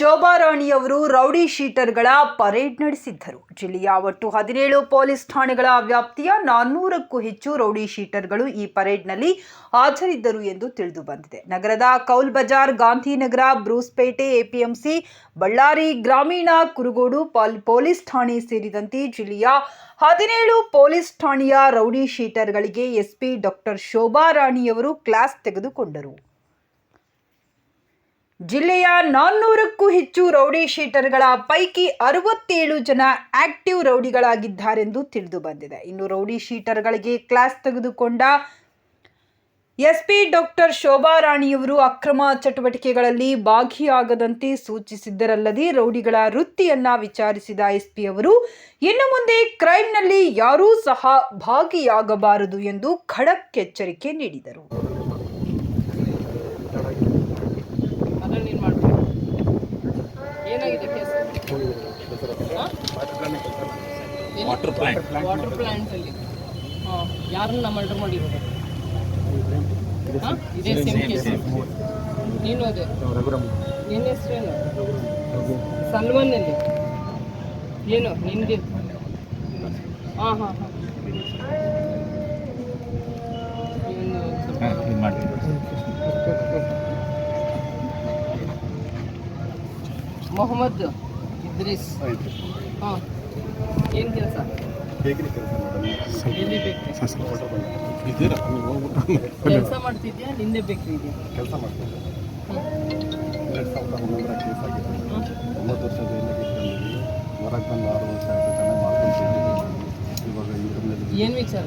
ಶೋಭಾ ರಾಣಿ ಅವರು rowdy ಶೀಟರ್ಗಳ parade ನಡೆಸಿದ್ದರು. ಜಿಲ್ಲೆಯ ಒಟ್ಟು 17 ಪೊಲೀಸ್ ಠಾಣೆಗಳ ವ್ಯಾಪ್ತಿಯ 400ಕ್ಕೂ ಹೆಚ್ಚು ರೌಡಿ ಶೀಟರ್ಗಳು ಈ ಪರೇಡ್ನಲ್ಲಿ ಹಾಜರಿದ್ದರು ಎಂದು ತಿಳಿದು ಬಂದಿದೆ. ನಗರದ ಕೌಲ್ ಬಜಾರ್, ಗಾಂಧಿನಗರ, ಬ್ರೂಸ್ಪೇಟೆ, ಎಪಿಎಂಸಿ, ಬಳ್ಳಾರಿ ಗ್ರಾಮೀಣ, ಕುರುಗೋಡು ಪೊಲೀಸ್ ಠಾಣೆ ಸೇರಿದಂತೆ ಜಿಲ್ಲೆಯ 17 ಪೊಲೀಸ್ ಠಾಣೆಯ ರೌಡಿ ಶೀಟರ್ಗಳಿಗೆ ಎಸ್ಪಿ ಡಾಕ್ಟರ್ ಶೋಭಾ ರಾಣಿಯವರು ಕ್ಲಾಸ್ ತೆಗೆದುಕೊಂಡರು. ಜಿಲ್ಲೆಯ 400ಕ್ಕೂ ಹೆಚ್ಚು ರೌಡಿ ಶೀಟರ್ಗಳ ಪೈಕಿ 67 ಜನ ಆಕ್ಟಿವ್ ರೌಡಿಗಳಾಗಿದ್ದಾರೆಂದು ತಿಳಿದು ಬಂದಿದೆ. ಇನ್ನು ರೌಡಿ ಶೀಟರ್ಗಳಿಗೆ ಕ್ಲಾಸ್ ತೆಗೆದುಕೊಂಡ ಎಸ್ಪಿ ಡಾಕ್ಟರ್ ಶೋಭಾ ರಾಣಿಯವರು ಅಕ್ರಮ ಚಟುವಟಿಕೆಗಳಲ್ಲಿ ಭಾಗಿಯಾಗದಂತೆ ಸೂಚಿಸಿದ್ದರಲ್ಲದೆ ರೌಡಿಗಳ ವೃತ್ತಿಯನ್ನ ವಿಚಾರಿಸಿದ ಎಸ್ಪಿ ಅವರು ಇನ್ನು ಮುಂದೆ ಕ್ರೈಮ್ನಲ್ಲಿ ಯಾರೂ ಸಹ ಭಾಗಿಯಾಗಬಾರದು ಎಂದು ಖಡಕ್ ಎಚ್ಚರಿಕೆ ನೀಡಿದರು. ವಾಟರ್ ಪ್ಲಾಂಟ್ ಅಲ್ಲಿ ಯಾರನ್ನ ಮರ್ಡರ್ ಮಾಡಿರೋದು? ಇದೇ ಸೇಮ್ ಕೇಸ್. ನೀನು ಅದೇ ನಿನ್ನ ಹೆಸರೇನು? ಸಲ್ಮಾನ್ ಅಲ್ಲಿ ಏನು ನಿನ್ಗೆ? ಹಾಂ ಮೊಹಮ್ಮದ್ ಇದ್ರಿಸ್. ಹಾಂ, ಏನು ಕೆಲಸ? ಎಲ್ಲಿ ಬೇಕ್ರಿ ಕೆಲಸ ಮಾಡ್ತಿದ್ಯಾ? ನಿಂದೆ ಬೇಕ್ರಿ ಇದೆಯಾ? ಕೆಲಸ ಮಾಡ್ತಿದ್ದೆ. 2011 ಕೇಸ್ ಆಗಿದೆ. 9 ವರ್ಷ ಜೈಲಿಗೆ ಹೊರಗೆ ಬಂದು 6 ವರ್ಷ ಆಯಿತು. ಚೆನ್ನಾಗಿ ಮಾಡ್ಕೊಂಡು ಇವಾಗ ಇದರಲ್ಲಿ ಏನು ವಿಚಾರ?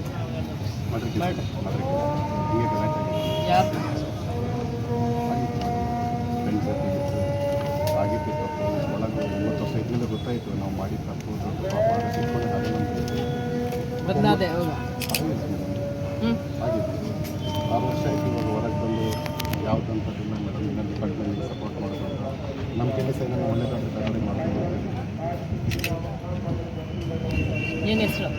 ಯಾರು ಆಗಿತ್ತು ತಪ್ಪು. ಒಳಗೆ 9 ವರ್ಷ ಇದ್ರಿಂದ ಗೊತ್ತಾಯಿತು ನಾವು ಮಾಡಿ ತಪ್ಪು. ಬದಲಾದೆ ಆಗಿತ್ತು. 6 ವರ್ಷ ಆಯಿತು. ಇವಾಗ ಹೊರಗೆ ಬಂದು ಯಾವುದಂಥದ್ದಿಲ್ಲ. ನನ್ನ ಡಿಪಾರ್ಟ್ಮೆಂಟ್ಗೆ ಸಪೋರ್ಟ್ ಮಾಡೋದು, ನಮ್ಮ ಕೆಲಸ ಏನೋ ಒಳ್ಳೆಯದಾದ್ರೆ ತಗೊಂಡು ಮಾಡ್ಕೊಂಡು ಏನು ಹೆಸರು?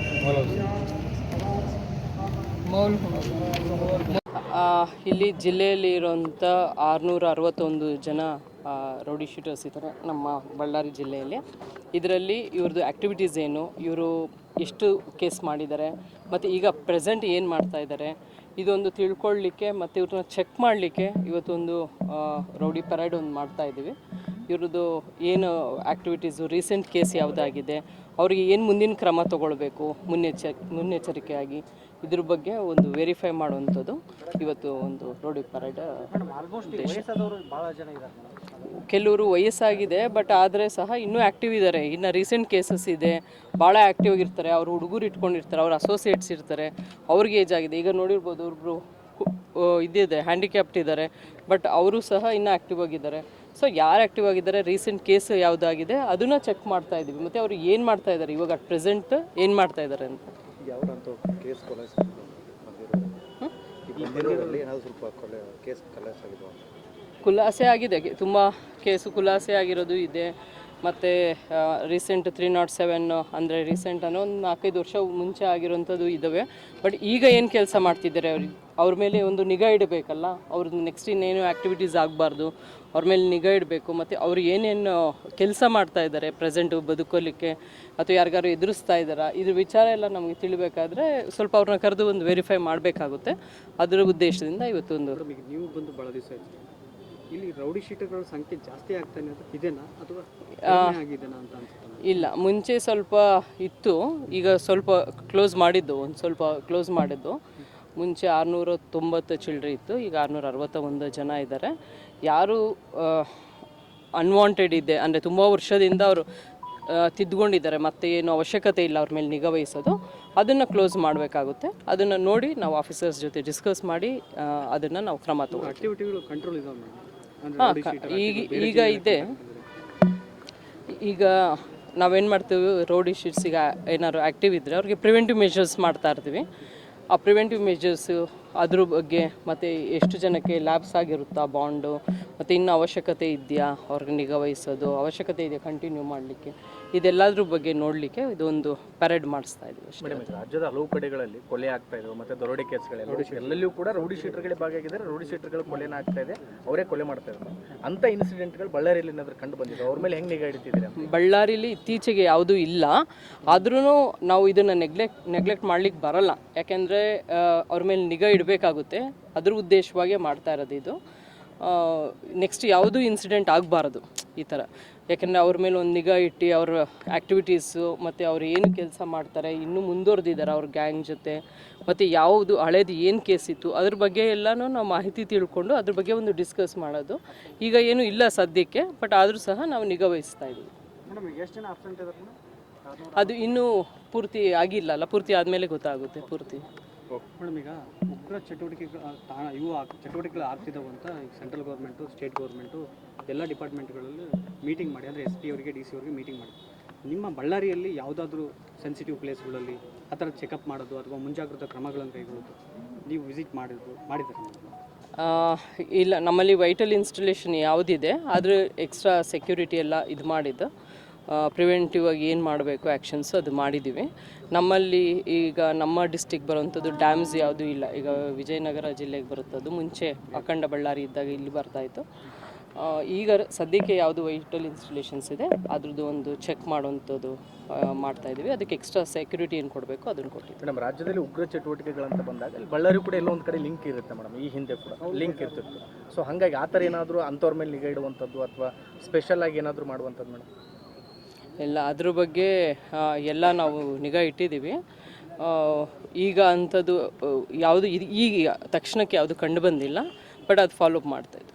ಇಲ್ಲಿ ಜಿಲ್ಲೆಯಲ್ಲಿ ಇರುವಂಥ 661 ಜನ ರೌಡಿ ಶೀಟರ್ಸ್ ಇದ್ದಾರೆ ನಮ್ಮ ಬಳ್ಳಾರಿ ಜಿಲ್ಲೆಯಲ್ಲಿ. ಇದರಲ್ಲಿ ಇವ್ರದ್ದು ಆ್ಯಕ್ಟಿವಿಟೀಸ್ ಏನು, ಇವರು ಎಷ್ಟು ಕೇಸ್ ಮಾಡಿದ್ದಾರೆ ಮತ್ತು ಈಗ ಪ್ರೆಸೆಂಟ್ ಏನು ಮಾಡ್ತಾ ಇದ್ದಾರೆ, ಇದೊಂದು ತಿಳ್ಕೊಳ್ಳಿಕ್ಕೆ ಮತ್ತು ಇವ್ರನ್ನ ಚೆಕ್ ಮಾಡಲಿಕ್ಕೆ ಇವತ್ತೊಂದು ರೌಡಿ ಪರೇಡ್ ಒಂದು ಮಾಡ್ತಾಯಿದ್ದೀವಿ. ಇವ್ರದ್ದು ಏನು ಆ್ಯಕ್ಟಿವಿಟೀಸು, ರೀಸೆಂಟ್ ಕೇಸ್ ಯಾವುದಾಗಿದೆ, ಅವರಿಗೆ ಏನು ಮುಂದಿನ ಕ್ರಮ ತೊಗೊಳ್ಬೇಕು ಮುನ್ನೆಚ್ಚರಿಕೆಯಾಗಿ, ಇದ್ರ ಬಗ್ಗೆ ಒಂದು ವೆರಿಫೈ ಮಾಡುವಂಥದ್ದು ಇವತ್ತು ಒಂದು ರೌಡಿ ಪರೇಡ್. ಕೆಲವರು ವಯಸ್ಸಾಗಿದೆ, ಬಟ್ ಆದರೆ ಸಹ ಇನ್ನೂ ಆ್ಯಕ್ಟಿವ್ ಇದ್ದಾರೆ. ಇನ್ನು ರೀಸೆಂಟ್ ಕೇಸಸ್ ಇದೆ, ಭಾಳ ಆ್ಯಕ್ಟಿವ್ ಆಗಿರ್ತಾರೆ. ಅವರು ಹುಡುಗರು ಇಟ್ಕೊಂಡಿರ್ತಾರೆ, ಅವ್ರ ಅಸೋಸಿಯೇಟ್ಸ್ ಇರ್ತಾರೆ, ಅವ್ರಿಗೆ ಏಜ್ ಆಗಿದೆ. ಈಗ ನೋಡಿರ್ಬೋದು ಒಬ್ಬರು ಇದಿದೆ, ಹ್ಯಾಂಡಿಕ್ಯಾಪ್ಟ್ ಇದ್ದಾರೆ, ಬಟ್ ಅವರು ಸಹ ಇನ್ನೂ ಆ್ಯಕ್ಟಿವ್ ಆಗಿದ್ದಾರೆ. ಸೊ ಯಾರು ಆ್ಯಕ್ಟಿವ್ ಆಗಿದ್ದಾರೆ, ರೀಸೆಂಟ್ ಕೇಸ್ ಯಾವುದಾಗಿದೆ ಅದನ್ನು ಚೆಕ್ ಮಾಡ್ತಾ ಇದ್ದೀವಿ. ಮತ್ತು ಅವರು ಏನು ಮಾಡ್ತಾ ಇದ್ದಾರೆ, ಇವಾಗ ಅಟ್ ಪ್ರೆಸೆಂಟ್ ಏನು ಮಾಡ್ತಾ ಇದ್ದಾರೆ ಅಂತ. ಖುಲಾಸೆ ಆಗಿದೆ, ತುಂಬ ಕೇಸು ಖುಲಾಸೆ ಆಗಿರೋದು ಇದೆ. ಮತ್ತು ರೀಸೆಂಟ್ 307 ಅಂದರೆ ರೀಸೆಂಟ್ ಅನ್ನೋ ಒಂದು 4-5 ವರ್ಷ ಮುಂಚೆ ಆಗಿರೋಂಥದ್ದು ಇದ್ದಾವೆ. ಬಟ್ ಈಗ ಏನು ಕೆಲಸ ಮಾಡ್ತಿದ್ದಾರೆ, ಅವ್ರ ಮೇಲೆ ಒಂದು ನಿಗಾ ಇಡಬೇಕಲ್ಲ. ಅವ್ರದ್ದು ನೆಕ್ಸ್ಟ್ ಇನ್ನೇನು ಆ್ಯಕ್ಟಿವಿಟೀಸ್ ಆಗಬಾರ್ದು, ಅವ್ರ ಮೇಲೆ ನಿಗಾ ಇಡಬೇಕು. ಮತ್ತು ಅವರು ಏನೇನು ಕೆಲಸ ಮಾಡ್ತಾ ಇದ್ದಾರೆ ಪ್ರೆಸೆಂಟು ಬದುಕೋಲಿಕ್ಕೆ, ಅಥವಾ ಯಾರಿಗಾರು ಎದುರಿಸ್ತಾ ಇದ್ದಾರಾ, ಇದ್ರ ವಿಚಾರ ಎಲ್ಲ ನಮಗೆ ತಿಳಿಬೇಕಾದ್ರೆ ಸ್ವಲ್ಪ ಅವ್ರನ್ನ ಕರೆದು ಒಂದು ವೆರಿಫೈ ಮಾಡಬೇಕಾಗುತ್ತೆ. ಅದರ ಉದ್ದೇಶದಿಂದ ಇವತ್ತೊಂದು. ನೀವು ಬಂದು ಭಾಳ ದಿವಸ ಆಯಿತು, ಇಲ್ಲಿ ರೌಡಿ ಶೀಟರ್ಗಳ ಸಂಖ್ಯೆ ಜಾಸ್ತಿ ಆಗ್ತಾನೆ ಇದೆನಾ ಅಥವಾ ಆಗಿದೆನಾ ಅಂತ ಅನ್ಸುತ್ತೆ? ಇಲ್ಲ, ಮುಂಚೆ ಸ್ವಲ್ಪ ಇತ್ತು, ಈಗ ಸ್ವಲ್ಪ ಕ್ಲೋಸ್ ಮಾಡಿದ್ದು, ಒಂದು ಸ್ವಲ್ಪ ಕ್ಲೋಸ್ ಮಾಡಿದ್ದು. ಮುಂಚೆ 690 ಚಿಲ್ಡ್ರೆ ಇತ್ತು, ಈಗ 661 ಜನ ಇದ್ದಾರೆ. ಯಾರು ಅನ್ವಾಂಟೆಡ್ ಇದೆ ಅಂದರೆ ತುಂಬ ವರ್ಷದಿಂದ ಅವರು ತಿದ್ದುಕೊಂಡಿದ್ದಾರೆ, ಮತ್ತು ಏನು ಅವಶ್ಯಕತೆ ಇಲ್ಲ ಅವ್ರ ಮೇಲೆ ನಿಗಾ ವಹಿಸೋದು, ಅದನ್ನು ಕ್ಲೋಸ್ ಮಾಡಬೇಕಾಗುತ್ತೆ. ಅದನ್ನು ನೋಡಿ ನಾವು ಆಫೀಸರ್ಸ್ ಜೊತೆ ಡಿಸ್ಕಸ್ ಮಾಡಿ ಅದನ್ನು ನಾವು ಕ್ರಮ ತಗೊಳ್ತೀವಿ. ಆಕ್ಟಿವಿಟಿಗಳು ಕಂಟ್ರೋಲ್ ಇದಾವೆ? ಈಗ ಇದೆ. ಈಗ ನಾವೇನು ಮಾಡ್ತೀವಿ, ರೌಡಿ ಶೀಟ್ಸಿಗೆ ಏನಾದ್ರು ಆ್ಯಕ್ಟಿವ್ ಇದ್ದರೆ ಅವ್ರಿಗೆ ಪ್ರಿವೆಂಟಿವ್ ಮೆಷರ್ಸ್ ಮಾಡ್ತಾ ಇರ್ತೀವಿ. ಆ ಪ್ರಿವೆಂಟಿವ್ ಮೆಜರ್ಸು ಅದ್ರ ಬಗ್ಗೆ ಮತ್ತು ಎಷ್ಟು ಜನಕ್ಕೆ ಲ್ಯಾಬ್ಸ್ ಆಗಿರುತ್ತಾ ಬಾಂಡು, ಮತ್ತು ಇನ್ನು ಅವಶ್ಯಕತೆ ಇದೆಯಾ ಅವ್ರಿಗೆ ನಿಗಾ ವಹಿಸೋದು, ಅವಶ್ಯಕತೆ ಇದೆಯಾ ಕಂಟಿನ್ಯೂ ಮಾಡಲಿಕ್ಕೆ, ಇದೆಲ್ಲದ್ರ ಬಗ್ಗೆ ನೋಡಲಿಕ್ಕೆ ಇದೊಂದು ಪರೇಡ್ ಮಾಡಿಸ್ತಾ ಇದ್ದೀವಿ ಅಷ್ಟೇ. ಮೇಡಮ್, ರಾಜ್ಯದ ಹಲವು ಕಡೆಗಳಲ್ಲಿ ಕೊಲೆ ಆಗ್ತಾ ಇದ್ದಾವೆ ಮತ್ತು ದರೋಡೆ ಕೇಸ್ಗಳೆಲ್ಲ ಎಲ್ಲೆಲ್ಲೂ ಕೂಡ ರೌಡಿ ಶೀಟರ್ಗಳೇ ಭಾಗಿಯಾಗಿದ್ದಾರೆ. ರೌಡಿ ಶೀಟರ್ಗಳು ಕೊಲೆನ ಆಗ್ತಾ ಇದೆ, ಅವರೇ ಕೊಲೆ ಮಾಡ್ತಾ ಇದ್ದಾರೆ. ಅಂಥ ಇನ್ಸಿಡೆಂಟ್ಗಳು ಬಳ್ಳಾರಿಯಲ್ಲಿ ಏನಾದರೂ ಕಂಡು ಬಂದಿದೆ? ಅವ್ರ ಮೇಲೆ ಹೆಂಗೆ ನಿಗಾ ಇಡ್ತಿದ್ದೀರಾ? ಬಳ್ಳಾರಿಲಿ ಇತ್ತೀಚೆಗೆ ಯಾವುದೂ ಇಲ್ಲ, ಆದ್ರೂ ನಾವು ಇದನ್ನು ನೆಗ್ಲೆಕ್ಟ್ ಮಾಡ್ಲಿಕ್ಕೆ ಬರಲ್ಲ. ಯಾಕೆಂದರೆ ಅವ್ರ ಮೇಲೆ ನಿಗಾ ಇಡಬೇಕಾಗುತ್ತೆ, ಅದ್ರ ಉದ್ದೇಶವಾಗಿ ಮಾಡ್ತಾ ಇರೋದು ಇದು. ನೆಕ್ಸ್ಟ್ ಯಾವುದೂ ಇನ್ಸಿಡೆಂಟ್ ಆಗಬಾರ್ದು ಈ ಥರ. ಯಾಕೆಂದರೆ ಅವ್ರ ಮೇಲೆ ಒಂದು ನಿಗಾ ಇಟ್ಟು ಅವ್ರ ಆ್ಯಕ್ಟಿವಿಟೀಸು ಮತ್ತು ಅವ್ರು ಏನು ಕೆಲಸ ಮಾಡ್ತಾರೆ, ಇನ್ನೂ ಮುಂದುವರೆದಿದ್ದಾರೆ ಅವ್ರ ಗ್ಯಾಂಗ್ ಜೊತೆ, ಮತ್ತು ಯಾವುದು ಹಳೇದು ಏನು ಕೇಸ್ ಇತ್ತು ಅದ್ರ ಬಗ್ಗೆ ಎಲ್ಲನೂ ನಾವು ಮಾಹಿತಿ ತಿಳ್ಕೊಂಡು ಅದ್ರ ಬಗ್ಗೆ ಒಂದು ಡಿಸ್ಕಸ್ ಮಾಡೋದು. ಈಗ ಏನೂ ಇಲ್ಲ ಸದ್ಯಕ್ಕೆ, ಬಟ್ ಆದರೂ ಸಹ ನಾವು ನಿಗಾ ವಹಿಸ್ತಾ ಇದ್ದೀವಿ. ಮೇಡಮ್, ಎಷ್ಟು ಜನ ಆಬ್ಸೆಂಟ್ ಇದ್ದಾರೆ ಮೇಡಮ್? ಅದು ಇನ್ನೂ ಪೂರ್ತಿ ಆಗಿಲ್ಲಲ್ಲ, ಪೂರ್ತಿ ಆದಮೇಲೆ ಗೊತ್ತಾಗುತ್ತೆ ಪೂರ್ತಿ. ಮೇಡಮ್, ಈಗ ಉಗ್ರ ಚಟುವಟಿಕೆಗಳು ಆಗ್ತಿದ್ದಾವೆ ಅಂತ ಈಗ ಸೆಂಟ್ರಲ್ ಗೌರ್ಮೆಂಟು, ಸ್ಟೇಟ್ ಗೌರ್ಮೆಂಟು ಎಲ್ಲ ಡಿಪಾರ್ಟ್ಮೆಂಟ್ಗಳಲ್ಲಿ ಮೀಟಿಂಗ್ ಮಾಡಿ, ಅಂದರೆ SP ಅವರಿಗೆ DC ಅವರಿಗೆ ಮೀಟಿಂಗ್ ಮಾಡಿ, ನಿಮ್ಮ ಬಳ್ಳಾರಿಯಲ್ಲಿ ಯಾವುದಾದ್ರೂ ಸೆನ್ಸಿಟಿವ್ ಪ್ಲೇಸ್ಗಳಲ್ಲಿ ಆ ಥರ ಚೆಕಪ್ ಮಾಡೋದು ಅಥವಾ ಮುಂಜಾಗ್ರತಾ ಕ್ರಮಗಳನ್ನು ಕೈಗೊಳ್ಳೋದು ನೀವು ವಿಸಿಟ್ ಮಾಡಿದ್ದಾರೆ? ಇಲ್ಲ, ನಮ್ಮಲ್ಲಿ ವೈಟಲ್ ಇನ್ಸ್ಟಾಲೇಷನ್ ಯಾವುದಿದೆ ಅದ್ರ ಎಕ್ಸ್ಟ್ರಾ ಸೆಕ್ಯೂರಿಟಿ ಎಲ್ಲ ಇದು ಮಾಡಿದ್ದು, ಪ್ರಿವೆಂಟಿವ್ ಆಗಿ ಏನು ಮಾಡಬೇಕು ಆ್ಯಕ್ಷನ್ಸು ಅದು ಮಾಡಿದ್ದೀವಿ. ನಮ್ಮಲ್ಲಿ ಈಗ ನಮ್ಮ ಡಿಸ್ಟಿಕ್ ಬರೋವಂಥದ್ದು ಡ್ಯಾಮ್ಸ್ ಯಾವುದೂ ಇಲ್ಲ. ಈಗ ವಿಜಯನಗರ ಜಿಲ್ಲೆಗೆ ಬರುತ್ತದು, ಮುಂಚೆ ಅಖಂಡ ಬಳ್ಳಾರಿ ಇದ್ದಾಗ ಇಲ್ಲಿ ಬರ್ತಾಯಿತ್ತು. ಈಗ ಸದ್ಯಕ್ಕೆ ಯಾವುದು ವೈಟಲ್ ಇನ್ಸ್ಟಾಲೇಷನ್ಸ್ ಇದೆ ಅದ್ರದ್ದು ಒಂದು ಚೆಕ್ ಮಾಡುವಂಥದ್ದು ಮಾಡ್ತಾಯಿದ್ದೀವಿ. ಅದಕ್ಕೆ ಎಕ್ಸ್ಟ್ರಾ ಸೆಕ್ಯೂರಿಟಿ ಏನು ಕೊಡಬೇಕು ಅದನ್ನು ಕೊಟ್ಟಿದ್ದೀವಿ. ಮೇಡಮ್, ರಾಜ್ಯದಲ್ಲಿ ಉಗ್ರ ಚಟುವಟಿಕೆಗಳಂತ ಬಂದಾಗ ಅಲ್ಲಿ ಬಳ್ಳಾರಿ ಕೂಡ ಎಲ್ಲೋ ಒಂದು ಕಡೆ ಲಿಂಕ್ ಇರುತ್ತೆ ಮೇಡಮ್, ಈ ಹಿಂದೆ ಕೂಡ ಲಿಂಕ್ ಇರ್ತಿತ್ತು. ಸೊ ಹಾಗಾಗಿ ಆ ಥರ ಏನಾದರೂ ಅಂಥವ್ರ ಮೇಲೆ ನಿಗಾ ಇಡುವಂಥದ್ದು ಅಥವಾ ಸ್ಪೆಷಲ್ ಆಗಿ ಏನಾದರೂ ಮಾಡುವಂಥದ್ದು ಮೇಡಮ್? ಎಲ್ಲ ಅದ್ರ ಬಗ್ಗೆ ಎಲ್ಲ ನಾವು ನಿಗಾ ಇಟ್ಟಿದ್ದೀವಿ. ಈಗ ಅಂಥದ್ದು ಯಾವುದು ಈಗ ತಕ್ಷಣಕ್ಕೆ ಯಾವುದು ಕಂಡು ಬಂದಿಲ್ಲ, ಬಟ್ ಅದು ಫಾಲೋ ಅಪ್ ಮಾಡ್ತಾಯಿದ್ವಿ.